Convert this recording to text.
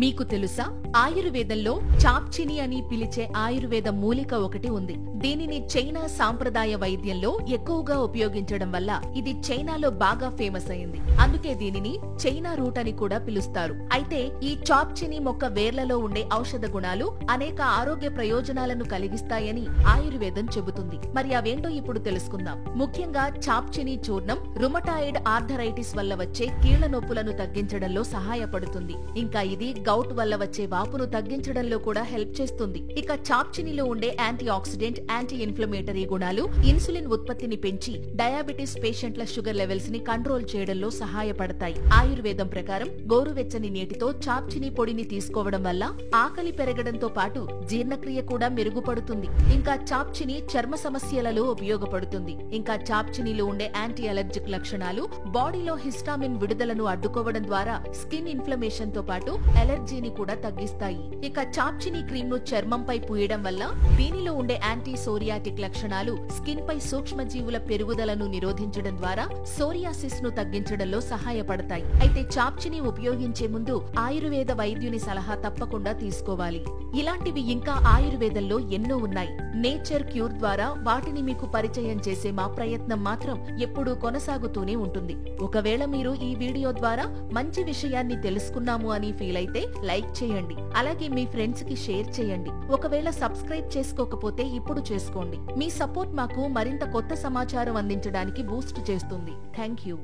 మీకు తెలుసా, ఆయుర్వేదంలో చాప్చిని అని పిలిచే ఆయుర్వేద మూలిక ఒకటి ఉంది. దీనిని చైనా సాంప్రదాయ వైద్యంలో ఎక్కువగా ఉపయోగించడం వల్ల ఇది చైనాలో బాగా ఫేమస్ అయింది. అందుకే దీనిని చైనా రూట్ అని కూడా పిలుస్తారు. అయితే ఈ చాప్చిని మొక్క వేర్లలో ఉండే ఔషధ గుణాలు అనేక ఆరోగ్య ప్రయోజనాలను కలిగిస్తాయని ఆయుర్వేదం చెబుతుంది. మరి అవేంటో ఇప్పుడు తెలుసుకుందాం. ముఖ్యంగా చాప్చిని చూర్ణం రుమటాయిడ్ ఆర్థరైటిస్ వల్ల వచ్చే కీళ్ల నొప్పులను తగ్గించడంలో సహాయపడుతుంది. ఇంకా ఇది గౌట్ వల్ల వచ్చే వాపును తగ్గించడంలో కూడా హెల్ప్ చేస్తుంది. ఇక చాప్చినిలో ఉండే యాంటీ ఆక్సిడెంట్, యాంటీ ఇన్ఫ్లమేటరీ గుణాలు ఇన్సులిన్ ఉత్పత్తిని పెంచి డయాబెటిస్ పేషెంట్ల షుగర్ లెవెల్స్ ని కంట్రోల్ చేయడంలో సహాయపడతాయి. ఆయుర్వేదం ప్రకారం గోరువెచ్చని నీటితో చాప్చిని పొడిని తీసుకోవడం వల్ల ఆకలి పెరగడంతో పాటు జీర్ణక్రియ కూడా మెరుగుపడుతుంది. ఇంకా చాప్చిని చర్మ సమస్యలలో ఉపయోగపడుతుంది. ఇంకా చాప్చినిలో ఉండే యాంటీ అలర్జిక్ లక్షణాలు బాడీలో హిస్టామిన్ విడుదలను అడ్డుకోవడం ద్వారా స్కిన్ ఇన్ఫ్లమేషన్ తో పాటు ఎలర్జీని కూడా తగ్గిస్తాయి. ఇక చాప్చిని క్రీమ్ ను చర్మంపై పూయడం వల్ల దీనిలో ఉండే యాంటీ సోరియాటిక్ లక్షణాలు స్కిన్ పై సూక్ష్మజీవుల పెరుగుదలను నిరోధించడం ద్వారా సోరియాసిస్ ను తగ్గించడంలో సహాయపడతాయి. అయితే చాప్చిని ఉపయోగించే ముందు ఆయుర్వేద వైద్యుని సలహా తప్పకుండా తీసుకోవాలి. ఇలాంటివి ఇంకా ఆయుర్వేదంలో ఎన్నో ఉన్నాయి. నేచర్ క్యూర్ ద్వారా వాటిని మీకు పరిచయం చేసే మా ప్రయత్నం మాత్రం ఎప్పుడూ కొనసాగుతూనే ఉంటుంది. ఒకవేళ మీరు ఈ వీడియో ద్వారా మంచి విషయాన్ని తెలుసుకున్నాము అని ఫీల్ అయితే లైక్ చేయండి. అలాగే మీ ఫ్రెండ్స్ కి షేర్ చేయండి. ఒకవేళ సబ్స్క్రైబ్ చేసుకోకపోతే ఇప్పుడు చేసుకోండి. మీ సపోర్ట్ మాకు మరింత కొత్త సమాచారం అందించడానికి బూస్ట్ చేస్తుంది. Thank you.